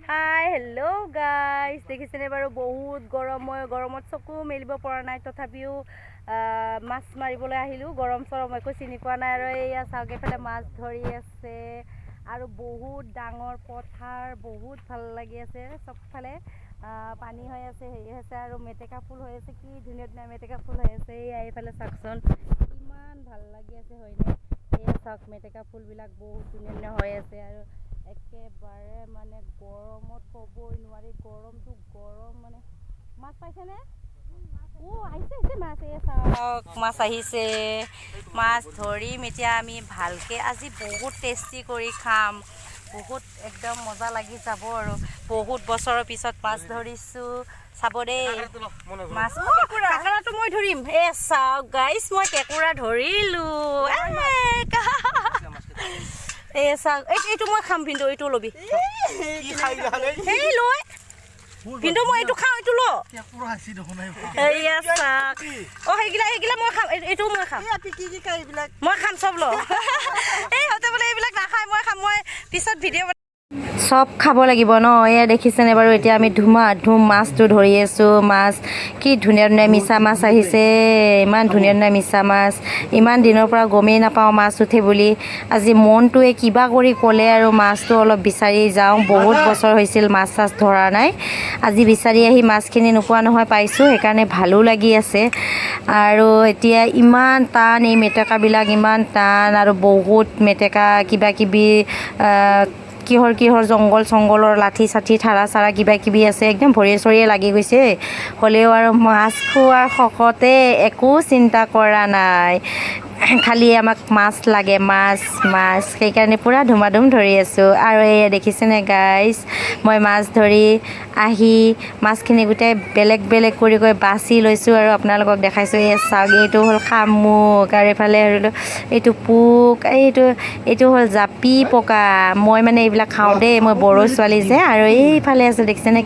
hi hello' guys দেখিছেনে বাৰু বহুত গৰম মই গৰমত চকু মেলিব পৰা নাই তথাপিও মাছ মাৰিবলৈ আহিলোঁ গৰম চৰম একো চিনি পোৱা নাই আৰু এয়া চাওক এইফালে মাছ ধৰি আছে আৰু বহুত ডাঙৰ পথাৰ বহুত ভাল লাগি আছে চবফালে পানী হৈ আছে হেৰি হৈছে আৰু মেটেকা ফুল হৈ আছে কি ধুনীয়া ধুনীয়া মেটেকা ফুল হৈ আছে এয়া এইফালে চাওকচোন ইমান ভাল লাগি আছে হয়নে এয়া চাওক মেটেকা ফুলবিলাক বহুত ধুনীয়া ধুনীয়া হৈ আছে আৰু একেবাৰে মানে গৰমত ক'বই নোৱাৰি গৰমটো গৰম মানে মাছ পাইছেনে আহিছে মাছ এই চাওক মাছ আহিছে মাছ ধৰিম এতিয়া আমি ভালকৈ আজি বহুত টেষ্টি কৰি খাম বহুত একদম মজা লাগি যাব আৰু বহুত বছৰৰ পিছত মাছ ধৰিছোঁ চাব দেই মাছ কাকৰাটো মই ধৰিম এই চাওক গাইছ মই কেঁকুৰা ধৰিলোঁ এই চাওক এইটো মই খাম ভিন্দু এইটো ল'বি এই লৈ ভিন্দু মই এইটো খাওঁ এইটো ল এইয়া চাওক সেইগিলা মই খাম এইটোও মই খাম মই খাম চব ল এই সিহঁতে বোলে এইবিলাক নাখায় মই খাম মই পিছত ভিডিঅ' চব খাব লাগিব ন এয়া দেখিছেনে বাৰু এতিয়া আমি ধুম মাছটো ধৰি আছোঁ মাছ কি ধুনীয়া ধুনীয়া মিছা মাছ আহিছে ইমান ধুনীয়া ধুনীয়া মিছা মাছ ইমান দিনৰ পৰা গমেই নাপাওঁ মাছ উঠে বুলি আজি মনটোৱে কিবা কৰি ক'লে আৰু মাছটো অলপ বিচাৰি যাওঁ বহুত বছৰ হৈছিল মাছ চাছ ধৰা নাই আজি বিচাৰি আহি মাছখিনি নোপোৱা নহয় পাইছোঁ সেইকাৰণে ভালো লাগি আছে আৰু এতিয়া ইমান টান এই মেটেকাবিলাক ইমান টান আৰু বহুত মেটেকা কিবা কিবি কিহৰ জংঘলৰ লাঠি চাঠি ঠাৰা চাৰা কিবা কিবি আছে একদম ভৰিয়ে চৰিয়ে লাগি গৈছে হ'লেও আৰু মাছ খোৱাৰ শকতে একো চিন্তা কৰা নাই খালি আমাক মাছ লাগে মাছ সেইকাৰণে পূৰা ধুমাধুম ধৰি আছোঁ আৰু এয়া দেখিছেনে গাইজ মই মাছ ধৰি আহি মাছখিনি গোটেই বেলেগ বেলেগ কৰি বাছি লৈছোঁ আৰু আপোনালোকক দেখাইছোঁ এই চাওক এইটো হ'ল শামুক আৰু এইফালে এইটো পোক এইটো হ'ল জাপি পকা মই মানে এইবিলাক খাওঁ দেই মই বড়ো ছোৱালী যে আৰু এইফালে আছে দেখিছেনে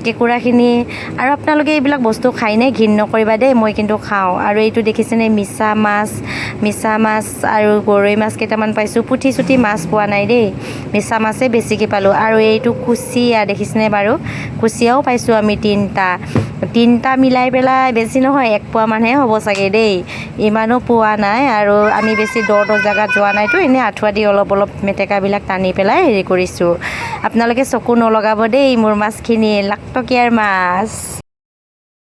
কেঁকুৰাখিনি আৰু আপোনালোকে এইবিলাক বস্তু খায়নে ঘিণ নকৰিবা দেই মই কিন্তু খাওঁ আৰু এইটো দেখিছেনে মিছা মাছ আৰু গৰৈ মাছ কেইটামান পাইছোঁ পুঠি চুঠি মাছ পোৱা নাই দেই মিছা মাছেই বেছিকৈ পালোঁ আৰু এইটো কুচিয়া দেখিছেনে বাৰু কুচিয়াও পাইছোঁ আমি তিনিটা মিলাই পেলাই বেছি নহয় 1 পোৱা মানহে হ'ব চাগে দেই ইমানো পোৱা নাই আৰু আমি বেছি দ জেগাত যোৱা নাইতো এনেই আঁঠুৱা দি অলপ মেটেকাবিলাক টানি পেলাই হেৰি কৰিছোঁ আপোনালোকে চকু নলগাব দেই মোৰ মাছখিনি লাখটকীয়াৰ মাছ